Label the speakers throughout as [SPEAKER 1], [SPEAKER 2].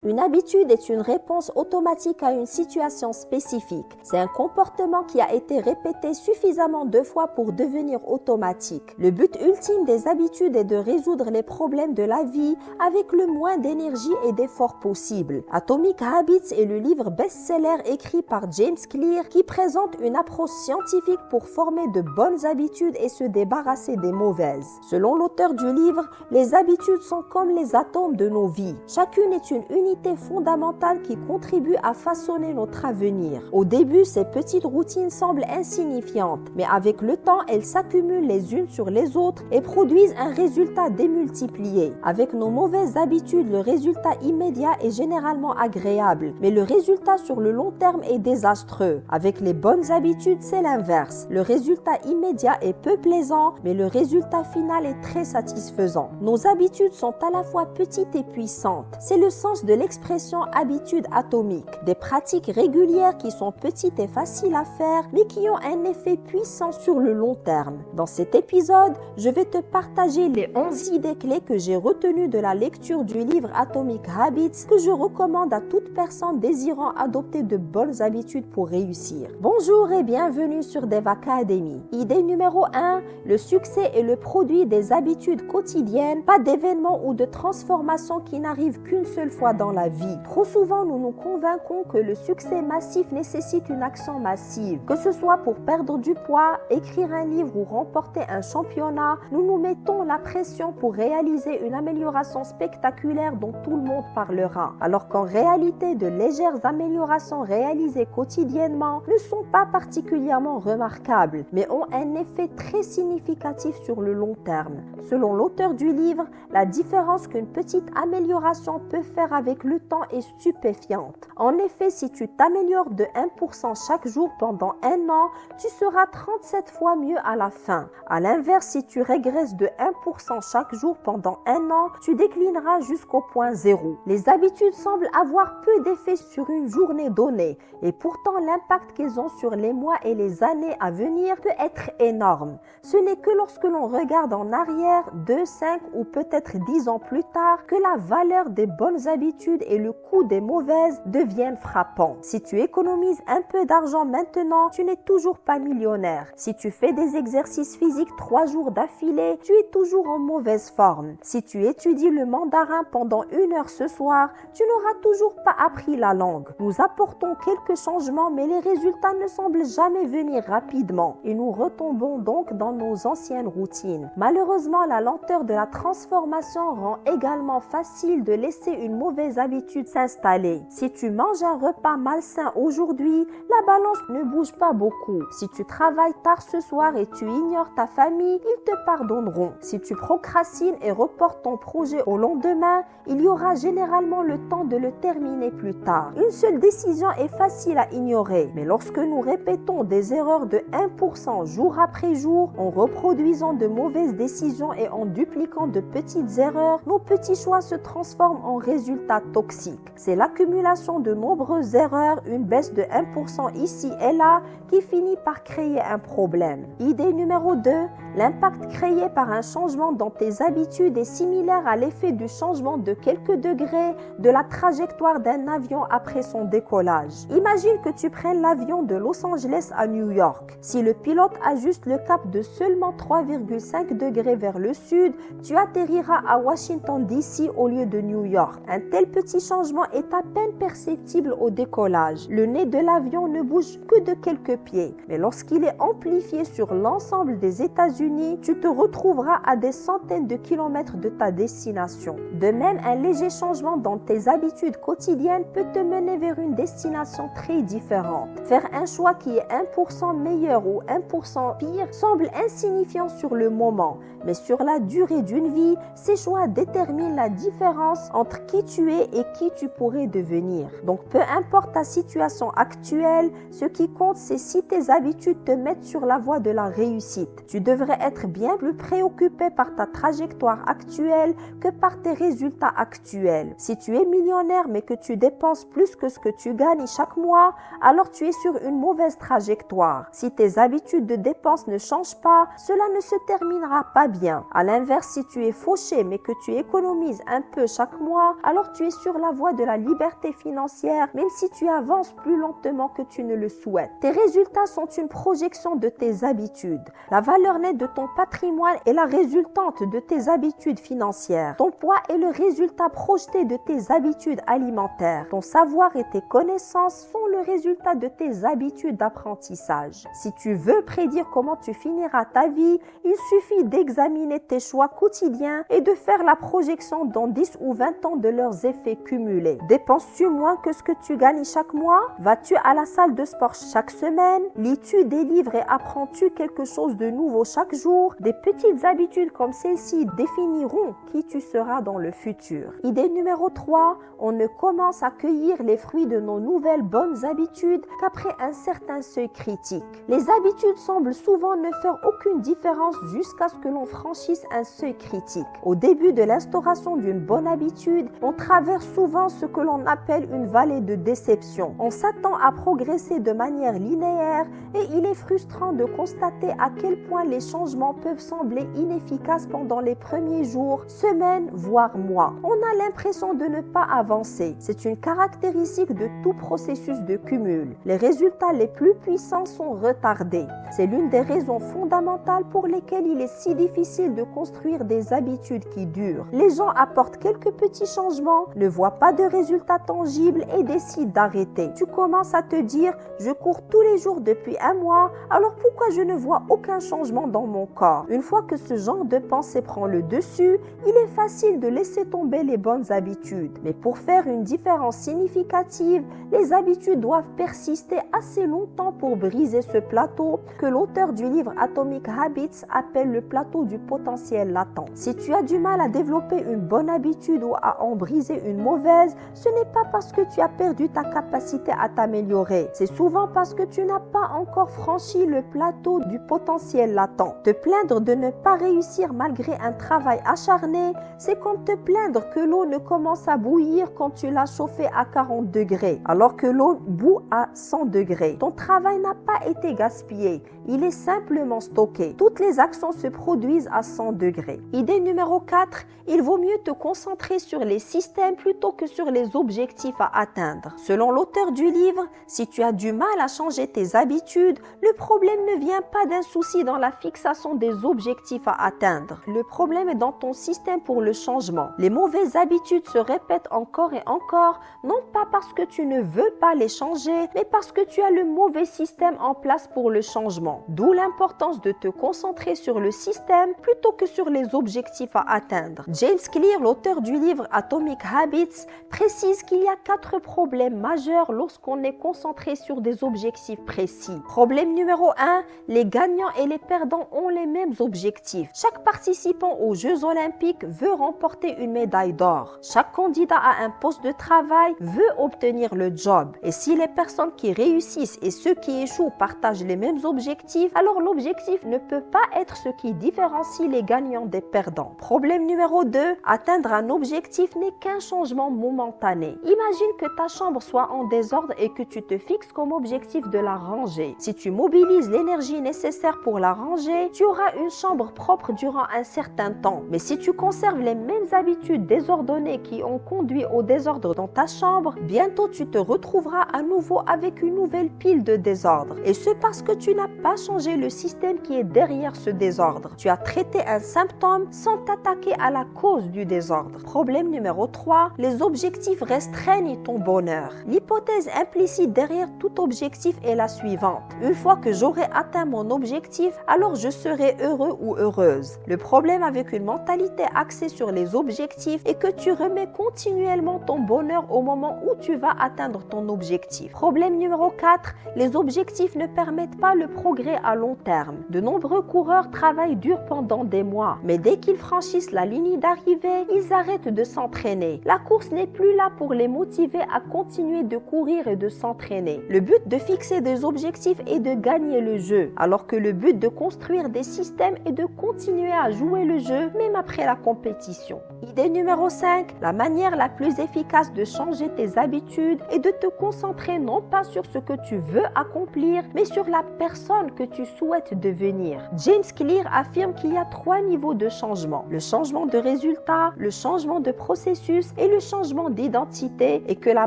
[SPEAKER 1] Une habitude est une réponse automatique à une situation spécifique. C'est un comportement qui a été répété suffisamment de fois pour devenir automatique. Le but ultime des habitudes est de résoudre les problèmes de la vie avec le moins d'énergie et d'efforts possible. Atomic Habits est le livre best-seller écrit par James Clear qui présente une approche scientifique pour former de bonnes habitudes et se débarrasser des mauvaises. Selon l'auteur du livre, les habitudes sont comme les atomes de nos vies. Chacune est une unité fondamentale qui contribue à façonner notre avenir. Au début, ces petites routines semblent insignifiantes, mais avec le temps, elles s'accumulent les unes sur les autres et produisent un résultat démultiplié. Avec nos mauvaises habitudes, le résultat immédiat est généralement agréable, mais le résultat sur le long terme est désastreux. Avec les bonnes habitudes, c'est l'inverse. Le résultat immédiat est peu plaisant, mais le résultat final est très satisfaisant. Nos habitudes sont à la fois petites et puissantes. C'est le sens de l'expression habitude atomique. Des pratiques régulières qui sont petites et faciles à faire, mais qui ont un effet puissant sur le long terme. Dans cet épisode, je vais te partager les 11 idées clés que j'ai retenues de la lecture du livre Atomic Habits que je recommande à toute personne désirant adopter de bonnes habitudes pour réussir. Bonjour et bienvenue sur Dev Academy. Idée numéro 1, le succès est le produit des habitudes quotidiennes, pas d'événements ou de transformations qui n'arrivent qu'une seule fois dans la vie. Trop souvent, nous nous convainquons que le succès massif nécessite une action massive. Que ce soit pour perdre du poids, écrire un livre ou remporter un championnat, nous nous mettons la pression pour réaliser une amélioration spectaculaire dont tout le monde parlera. Alors qu'en réalité, de légères améliorations réalisées quotidiennement ne sont pas particulièrement remarquables, mais ont un effet très significatif sur le long terme. Selon l'auteur du livre, la différence qu'une petite amélioration peut faire avec le temps est stupéfiante. En effet, si tu t'améliores de 1% chaque jour pendant un an, tu seras 37 fois mieux à la fin. À l'inverse, si tu régresses de 1% chaque jour pendant un an, tu déclineras jusqu'au point zéro. Les habitudes semblent avoir peu d'effet sur une journée donnée, et pourtant l'impact qu'elles ont sur les mois et les années à venir peut être énorme. Ce n'est que lorsque l'on regarde en arrière, 2, 5 ou peut-être 10 ans plus tard, que la valeur des bonnes habitudes et le coût des mauvaises deviennent frappants. Si tu économises un peu d'argent maintenant, tu n'es toujours pas millionnaire. Si tu fais des exercices physiques 3 jours d'affilée, tu es toujours en mauvaise forme. Si tu étudies le mandarin pendant 1 heure ce soir, tu n'auras toujours pas appris la langue. Nous apportons quelques changements, mais les résultats ne semblent jamais venir rapidement et nous retombons donc dans nos anciennes routines. Malheureusement, la lenteur de la transformation rend également facile de laisser une mauvaise habitude s'installer. Si tu manges un repas malsain aujourd'hui, la balance ne bouge pas beaucoup. Si tu travailles tard ce soir et tu ignores ta famille, ils te pardonneront. Si tu procrastines et reportes ton projet au lendemain, il y aura généralement le temps de le terminer plus tard. Une seule décision est facile à ignorer, mais lorsque nous répétons des erreurs de 1% jour après jour, en reproduisant de mauvaises décisions et en dupliquant de petites erreurs, nos petits choix se transforment en résultats toxiques. C'est l'accumulation de nombreuses erreurs, une baisse de 1% ici et là, qui finit par créer un problème. Idée numéro 2, l'impact créé par un changement dans tes habitudes est similaire à l'effet du changement de quelques degrés de la trajectoire d'un avion après son décollage. Imagine que tu prennes l'avion de Los Angeles à New York. Si le pilote ajuste le cap de seulement 3,5 degrés vers le sud, tu atterriras à Washington DC au lieu de New York. Un tel petit changement est à peine perceptible au décollage. Le nez de l'avion ne bouge que de quelques pieds, mais lorsqu'il est amplifié sur l'ensemble des États-Unis, tu te retrouveras à des centaines de kilomètres de ta destination. De même, un léger changement dans tes habitudes quotidiennes peut te mener vers une destination très différente. Faire un choix qui est 1% meilleur ou 1% pire semble insignifiant sur le moment, mais sur la durée d'une vie, ces choix déterminent la différence entre qui tu es et qui tu pourrais devenir. Donc peu importe ta situation actuelle, ce qui compte c'est si tes habitudes te mettent sur la voie de la réussite. Tu devrais être bien plus préoccupé par ta trajectoire actuelle que par tes résultats actuels. Si tu es millionnaire mais que tu dépenses plus que ce que tu gagnes chaque mois, alors tu es sur une mauvaise trajectoire. Si tes habitudes de dépenses ne changent pas, cela ne se terminera pas bien. À l'inverse, si tu es fauché mais que tu économises un peu chaque mois, alors tu es es sur la voie de la liberté financière, même si tu avances plus lentement que tu ne le souhaites. Tes résultats sont une projection de tes habitudes. La valeur nette de ton patrimoine est la résultante de tes habitudes financières. Ton poids est le résultat projeté de tes habitudes alimentaires. Ton savoir et tes connaissances sont le résultat de tes habitudes d'apprentissage. Si tu veux prédire comment tu finiras ta vie, il suffit d'examiner tes choix quotidiens et de faire la projection dans 10 ou 20 ans de leurs effets cumulés. Dépenses-tu moins que ce que tu gagnes chaque mois? Vas-tu à la salle de sport chaque semaine? Lis-tu des livres et apprends-tu quelque chose de nouveau chaque jour? Des petites habitudes comme celles-ci définiront qui tu seras dans le futur. Idée numéro 3, on ne commence à cueillir les fruits de nos nouvelles bonnes habitudes qu'après un certain seuil critique. Les habitudes semblent souvent ne faire aucune différence jusqu'à ce que l'on franchisse un seuil critique. Au début de l'instauration d'une bonne habitude, on traverse souvent ce que l'on appelle une vallée de déception. On s'attend à progresser de manière linéaire et il est frustrant de constater à quel point les changements peuvent sembler inefficaces pendant les premiers jours, semaines, voire mois. On a l'impression de ne pas avancer. C'est une caractéristique de tout processus de cumul. Les résultats les plus puissants sont retardés. C'est l'une des raisons fondamentales pour lesquelles il est si difficile de construire des habitudes qui durent. Les gens apportent quelques petits changements, ne voient pas de résultats tangibles et décident d'arrêter. Tu commences à te dire « Je cours tous les jours depuis un mois, alors pourquoi je ne vois aucun changement dans mon corps ?» Une fois que ce genre de pensée prend le dessus, il est facile de laisser tomber les bonnes habitudes. Mais pour faire une différence significative, les habitudes doivent persister assez longtemps pour briser ce plateau que l'auteur du livre Atomic Habits appelle le plateau du potentiel latent. Si tu as du mal à développer une bonne habitude ou à en briser une mauvaise, ce n'est pas parce que tu as perdu ta capacité à t'améliorer. C'est souvent parce que tu n'as pas encore franchi le plateau du potentiel latent. Te plaindre de ne pas réussir malgré un travail acharné, c'est comme te plaindre que l'eau ne commence à bouillir quand tu l'as chauffée à 40 degrés, alors que l'eau bout à 100 degrés. Ton travail n'a pas été gaspillé, il est simplement stocké. Toutes les actions se produisent à 100 degrés. Idée numéro 4, il vaut mieux te concentrer sur les systèmes plutôt que sur les objectifs à atteindre. Selon l'auteur du livre, si tu as du mal à changer tes habitudes, le problème ne vient pas d'un souci dans la fixation des objectifs à atteindre. Le problème est dans ton système pour le changement. Les mauvaises habitudes se répètent encore et encore, non pas parce que tu ne veux pas les changer, mais parce que tu as le mauvais système en place pour le changement. D'où l'importance de te concentrer sur le système plutôt que sur les objectifs à atteindre. James Clear, l'auteur du livre Atomic Habits, précise qu'il y a 4 problèmes majeurs lorsqu'on est concentré sur des objectifs précis. Problème numéro 1, les gagnants et les perdants ont les mêmes objectifs. Chaque participant aux Jeux Olympiques veut remporter une médaille d'or. Chaque candidat à un poste de travail veut obtenir le job. Et si les personnes qui réussissent et ceux qui échouent partagent les mêmes objectifs, alors l'objectif ne peut pas être ce qui différencie les gagnants des perdants. Problème numéro 2, atteindre un objectif n'est qu'un changement momentané. Imagine que ta chambre soit en désordre et que tu te fixes comme objectif de la ranger. Si tu mobilises l'énergie nécessaire pour la ranger, tu auras une chambre propre durant un certain temps. Mais si tu conserves les mêmes habitudes désordonnées qui ont conduit au désordre dans ta chambre, bientôt tu te retrouveras à nouveau avec une nouvelle pile de désordre. Et ce parce que tu n'as pas changé le système qui est derrière ce désordre. Tu as traité un symptôme sans t'attaquer à la cause du désordre. Problème numéro 3, les objectifs restreignent ton bonheur. L'hypothèse implicite derrière tout objectif est la suivante. Une fois que j'aurai atteint mon objectif, alors je serai heureux ou heureuse. Le problème avec une mentalité axée sur les objectifs est que tu remets continuellement ton bonheur au moment où tu vas atteindre ton objectif. Problème numéro 4, les objectifs ne permettent pas le progrès à long terme. De nombreux coureurs travaillent dur pendant des mois, mais dès qu'ils franchissent la ligne d'arrivée, ils arrêtent de s'entraîner. La course n'est plus là pour les motiver à continuer de courir et de s'entraîner. Le but de fixer des objectifs est de gagner le jeu, alors que le but de construire des systèmes est de continuer à jouer le jeu même après la compétition. Idée numéro 5, la manière la plus efficace de changer tes habitudes est de te concentrer non pas sur ce que tu veux accomplir, mais sur la personne que tu souhaites devenir. James Clear affirme qu'il y a 3 niveaux de changement. Le changement de résultat, le changement de processus et le changement d'identité et que la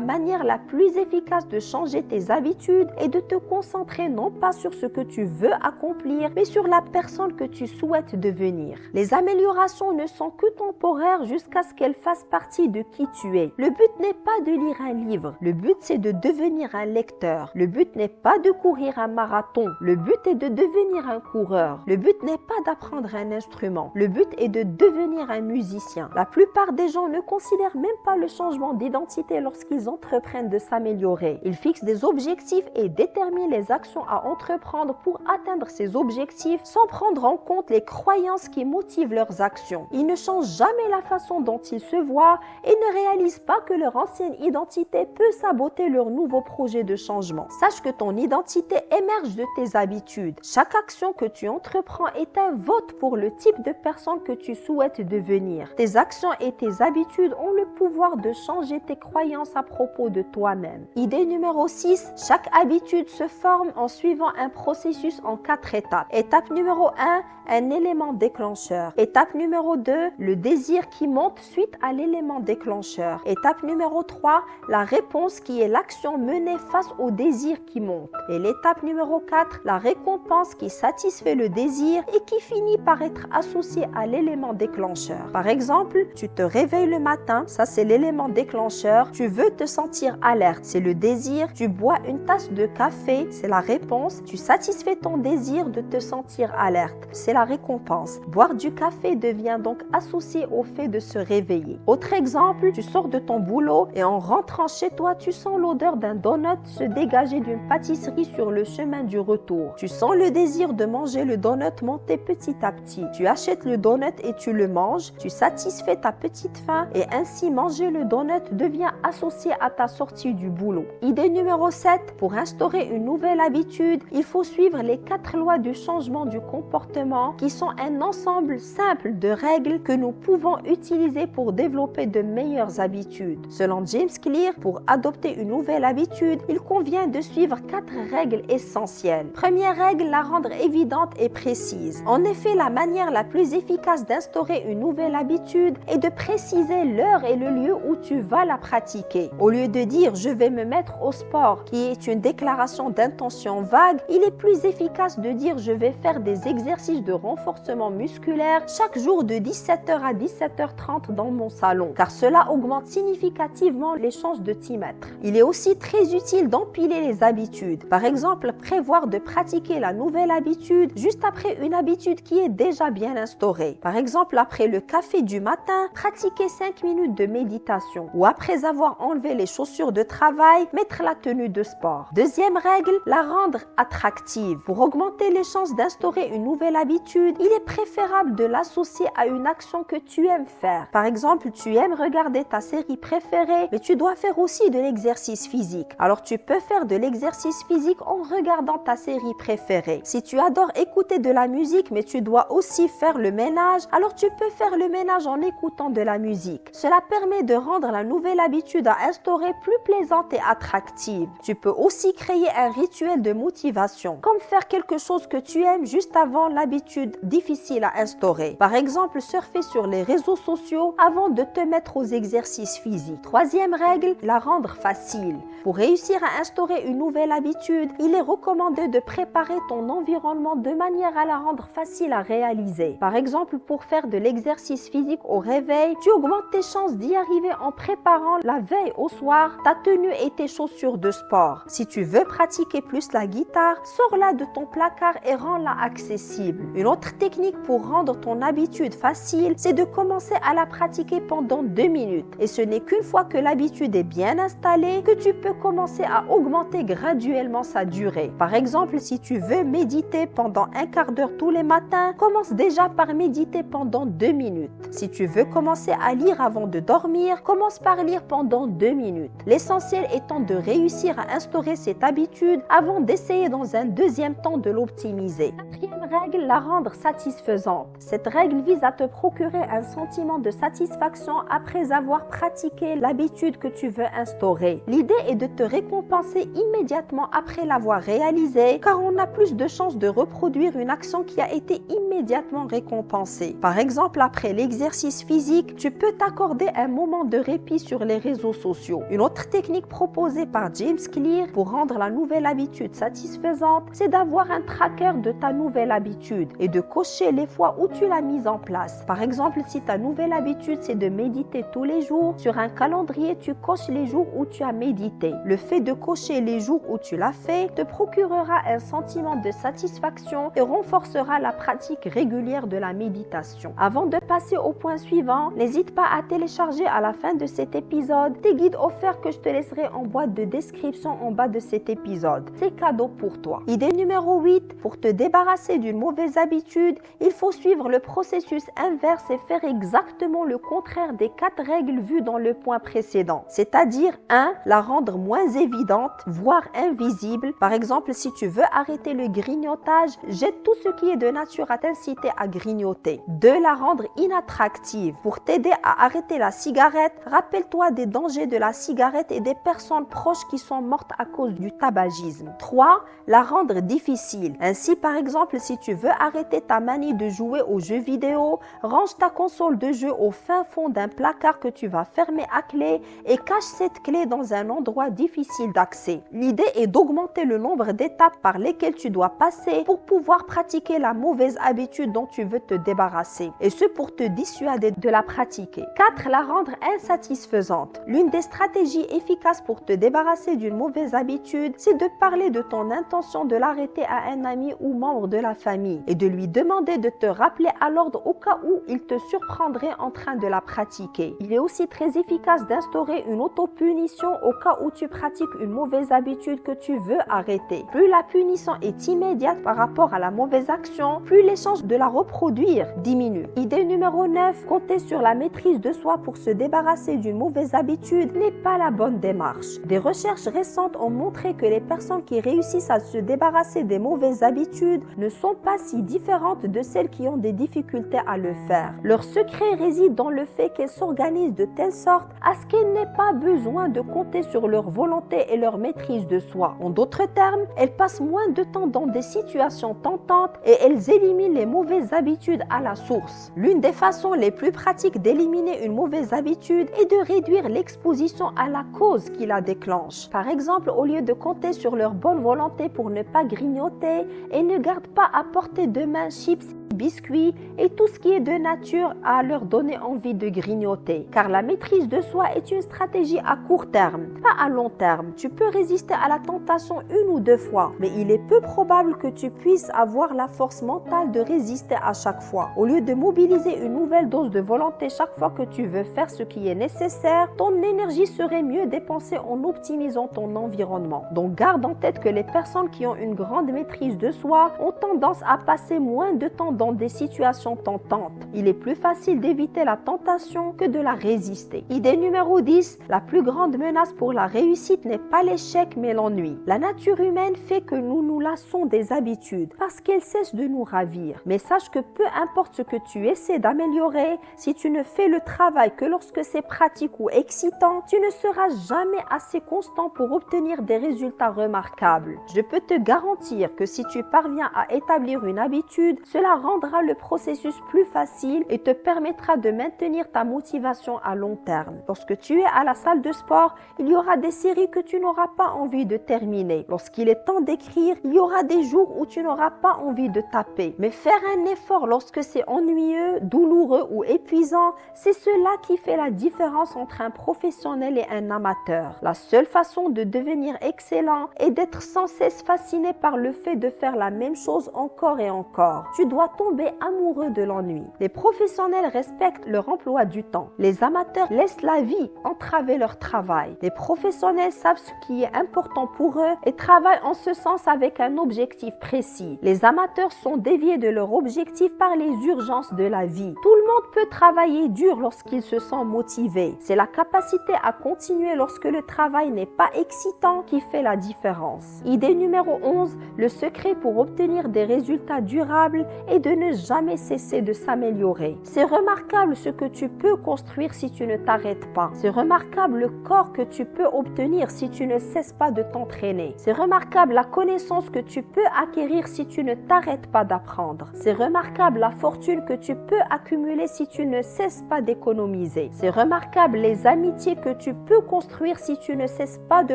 [SPEAKER 1] manière la plus efficace de changer tes habitudes est de te concentrer non pas sur ce que tu veux accomplir, mais sur la personne que tu souhaites devenir. Les améliorations ne sont que temporaires jusqu'à ce qu'elles fassent partie de qui tu es. Le but n'est pas de lire un livre, le but c'est de devenir un lecteur. Le but n'est pas de courir un marathon, le but est de devenir un coureur. Le but n'est pas d'apprendre un instrument, le but est de devenir un musicien. La plupart des gens ne considèrent même pas le changement d'identité lorsqu'ils entreprennent de s'améliorer. Ils fixent des objectifs et déterminent les actions à entreprendre pour atteindre ces objectifs sans prendre en compte les croyances qui motivent leurs actions. Ils ne changent jamais la façon dont ils se voient et ne réalisent pas que leur ancienne identité peut saboter leur nouveau projet de changement. Sache que ton identité émerge de tes habitudes. Chaque action que tu entreprends est un vote pour le type de personne que tu souhaites devenir. Tes actions et tes habitudes ont le pouvoir de changer tes croyances à propos de toi-même. Idée numéro 6, chaque habitude se forme en suivant un processus en 4 étapes. Étape numéro 1, un élément déclencheur. Étape numéro 2, le désir qui monte suite à l'élément déclencheur. Étape numéro 3, la réponse qui est l'action menée face au désir qui monte. Et l'étape numéro 4, la récompense qui satisfait le désir et qui finit par être associée à l'élément déclencheur. Par exemple, tu te réveilles le matin, ça c'est l'élément déclencheur, tu veux te sentir alerte, c'est le désir, tu bois une tasse de café, c'est la réponse, tu satisfais ton désir de te sentir alerte, c'est la récompense. Boire du café devient donc associé au fait de se réveiller. Autre exemple, tu sors de ton boulot et en rentrant chez toi, tu sens l'odeur d'un donut se dégager d'une pâtisserie sur le chemin du retour. Tu sens le désir de manger le donut monter petit à petit. Tu achètes le donut et tu le manges, tu satisfais ta petite faim et ainsi manger le donut devient associé à ta sortie du boulot. Idée numéro 7, pour instaurer une nouvelle habitude, il faut suivre les 4 lois du changement du comportement qui sont un ensemble simple de règles que nous pouvons utiliser pour développer de meilleures habitudes. Selon James Clear, pour adopter une nouvelle habitude, il convient de suivre 4 règles essentielles. Première règle, la rendre évidente et précise. En effet, la manière la plus efficace d'instaurer une nouvelle habitude est de préciser l'heure et le lieu où tu vas la pratiquer. Au lieu de dire « je vais me mettre au sport » qui est une déclaration d'intention vague, il est plus efficace de dire « je vais faire des exercices de renforcement musculaire chaque jour de 17h à 17h30 dans mon salon » car cela augmente significativement les chances de t'y mettre. Il est aussi très utile d'empiler les habitudes. Par exemple, prévoir de pratiquer la nouvelle habitude juste après une habitude qui est déjà bien instaurée. Par exemple, après le café du matin, pratiquer 5 minutes de méditation ou après avoir enlevé les chaussures de travail, mettre la tenue de sport. Deuxième règle, la rendre attractive. Pour augmenter les chances d'instaurer une nouvelle habitude, il est préférable de l'associer à une action que tu aimes faire. Par exemple, tu aimes regarder ta série préférée, mais tu dois faire aussi de l'exercice physique. Alors tu peux faire de l'exercice physique en regardant ta série préférée. Si tu adores écouter de la musique, mais tu dois aussi faire le ménage, alors tu peux faire le ménage en écoutant de la musique. Cela permet de rendre la nouvelle habitude à instaurer plus plaisante et attractive. Tu peux aussi créer un rituel de motivation, comme faire quelque chose que tu aimes juste avant l'habitude difficile à instaurer. Par exemple, surfer sur les réseaux sociaux avant de te mettre aux exercices physiques. Troisième règle, la rendre facile. Pour réussir à instaurer une nouvelle habitude, il est recommandé de préparer ton environnement de manière à la rendre facile à réaliser. Par exemple, pour faire de l'exercice physique au réveil, tu augmentes tes chances d'y arriver en préparant la veille au soir ta tenue et tes chaussures de sport. Si tu veux pratiquer plus la guitare, sors-la de ton placard et rends-la accessible. Une autre technique pour rendre ton habitude facile, c'est de commencer à la pratiquer pendant 2 minutes. Et ce n'est qu'une fois que l'habitude est bien installée que tu peux commencer à augmenter graduellement sa durée. Par exemple, si tu veux méditer pendant un quart d'heure tous les matins, commence déjà par méditer pendant 2 minutes. Si tu veux commencer à lire avant de dormir, commence par lire pendant 2 minutes. L'essentiel étant de réussir à instaurer cette habitude avant d'essayer dans un deuxième temps de l'optimiser. Quatrième règle, la rendre satisfaisante. Cette règle vise à te procurer un sentiment de satisfaction après avoir pratiqué l'habitude que tu veux instaurer. L'idée est de te récompenser immédiatement après l'avoir réalisée, car on a plus de chances de reproduire une action qui a été immédiatement récompensée. Par exemple, après l'exercice physique, tu peux t'accorder un un moment de répit sur les réseaux sociaux. Une autre technique proposée par James Clear pour rendre la nouvelle habitude satisfaisante, c'est d'avoir un tracker de ta nouvelle habitude et de cocher les fois où tu l'as mise en place. Par exemple, si ta nouvelle habitude c'est de méditer tous les jours, sur un calendrier tu coches les jours où tu as médité. Le fait de cocher les jours où tu l'as fait te procurera un sentiment de satisfaction et renforcera la pratique régulière de la méditation. Avant de passer au point suivant, n'hésite pas à télécharger à la fin de cet épisode des guides offerts que je te laisserai en boîte de description en bas de cet épisode. C'est cadeau pour toi. Idée numéro 8, pour te débarrasser d'une mauvaise habitude, il faut suivre le processus inverse et faire exactement le contraire des 4 règles vues dans le point précédent. C'est-à-dire 1. La rendre moins évidente, voire invisible. Par exemple, si tu veux arrêter le grignotage, jette tout ce qui est de nature à t'inciter à grignoter. 2. La rendre inattractive. Pour t'aider à arrêter la cigarette, rappelle-toi des dangers de la cigarette et des personnes proches qui sont mortes à cause du tabagisme. 3. La rendre difficile. Ainsi, par exemple, si tu veux arrêter ta manie de jouer aux jeux vidéo, range ta console de jeu au fin fond d'un placard que tu vas fermer à clé et cache cette clé dans un endroit difficile d'accès. L'idée est d'augmenter le nombre d'étapes par lesquelles tu dois passer pour pouvoir pratiquer la mauvaise habitude dont tu veux te débarrasser, et ce pour te dissuader de la pratiquer. 4. La rendre insatisfaisante. L'une des stratégies efficaces pour te débarrasser d'une mauvaise habitude, c'est de parler de ton intention de l'arrêter à un ami ou membre de la famille et de lui demander de te rappeler à l'ordre au cas où il te surprendrait en train de la pratiquer. Il est aussi très efficace d'instaurer une auto-punition au cas où tu pratiques une mauvaise habitude que tu veux arrêter. Plus la punition est immédiate par rapport à la mauvaise action, plus les chances de la reproduire diminuent. Idée numéro 9, compter sur la maîtrise de soi pour se débarrasser d'une mauvaise habitude n'est pas la bonne démarche. Des recherches récentes ont montré que les personnes qui réussissent à se débarrasser des mauvaises habitudes ne sont pas si différentes de celles qui ont des difficultés à le faire. Leur secret réside dans le fait qu'elles s'organisent de telle sorte à ce qu'elles n'aient pas besoin de compter sur leur volonté et leur maîtrise de soi. En d'autres termes, elles passent moins de temps dans des situations tentantes et elles éliminent les mauvaises habitudes à la source. L'une des façons les plus pratiques d'éliminer une mauvaise habitude est de réduire l'exposition à la cause qui la déclenche. Par exemple, au lieu de compter sur leur bonne volonté pour ne pas grignoter, elles ne gardent pas à portée de main chips, biscuits et tout ce qui est de nature à leur donner envie de grignoter. Car la maîtrise de soi est une stratégie à court terme, pas à long terme. Tu peux résister à la tentation 1 ou 2 fois, mais il est peu probable que tu puisses avoir la force mentale de résister à chaque fois. Au lieu de mobiliser une nouvelle dose de volonté chaque fois que tu veux faire ce qui est nécessaire, ton énergie serait mieux dépensée en optimisant ton environnement. Donc garde en tête que les personnes qui ont une grande maîtrise de soi ont tendance à passer moins de temps dans des situations tentantes. Il est plus facile d'éviter la tentation que de la résister. Idée numéro 10, la plus grande menace pour la réussite n'est pas l'échec mais l'ennui. La nature humaine fait que nous nous lassons des habitudes parce qu'elles cessent de nous ravir. Mais sache que peu importe ce que tu essaies d'améliorer, si tu ne fais le travail que lorsque c'est pratique ou excitant, tu ne seras jamais assez constant pour obtenir des résultats remarquables. Je peux te garantir que si tu parviens à établir une habitude, cela rendra le processus plus facile et te permettra de maintenir ta motivation à long terme. Lorsque tu es à la salle de sport, il y aura des séries que tu n'auras pas envie de terminer. Lorsqu'il est temps d'écrire, il y aura des jours où tu n'auras pas envie de taper. Mais faire un effort lorsque c'est ennuyeux, douloureux ou épuisant, c'est cela qui fait la différence entre un professionnel et un amateur. La seule façon de devenir excellent est d'être sans cesse fasciné par le fait de faire la même chose encore et encore. Tu dois tomber amoureux de l'ennui. Les professionnels respectent leur emploi du temps. Les amateurs laissent la vie entraver leur travail. Les professionnels savent ce qui est important pour eux et travaillent en ce sens avec un objectif précis. Les amateurs sont déviés de leur objectif par les urgences de la vie. Tout le monde peut travailler dur lorsqu'il se sent motivé. C'est la capacité à continuer lorsque le travail n'est pas excitant qui fait la différence. Idée numéro 11, le secret pour obtenir des résultats durables est de ne jamais cesser de s'améliorer. C'est remarquable ce que tu peux construire si tu ne t'arrêtes pas. C'est remarquable le corps que tu peux obtenir si tu ne cesses pas de t'entraîner. C'est remarquable la connaissance que tu peux acquérir si tu ne t'arrêtes pas d'apprendre. C'est remarquable la fortune que tu peux accumuler si tu ne cesses pas d'économiser. C'est remarquable les amitiés que tu peux construire si tu ne cesses pas de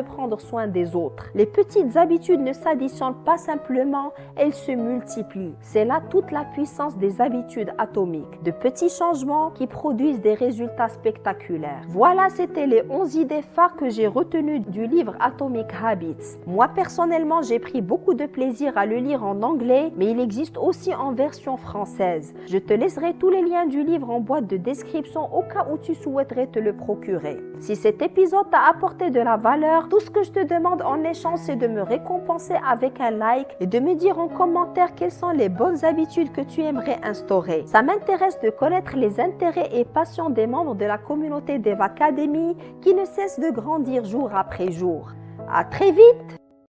[SPEAKER 1] prendre soin des autres. Les petites habitudes ne s'additionnent pas simplement, elles se multiplient. C'est là toute la puissance des habitudes atomiques, de petits changements qui produisent des résultats spectaculaires. Voilà, c'était les 11 idées phares que j'ai retenues du livre Atomic Habits. Moi, personnellement, j'ai pris beaucoup de plaisir à le lire en anglais, mais il existe aussi en version française. Je te laisserai tous les liens du livre en boîte de description au cas où tu souhaiterais te le procurer. Si cet épisode t'a apporté de la valeur, tout ce que je te demande en échange, c'est de me récompenser avec un like et de me dire en commentaire quelles sont les bonnes habitudes que tu aimerais instaurer. Ça m'intéresse de connaître les intérêts et passions des membres de la communauté d'Eve Academy qui ne cessent de grandir jour après jour. À très vite!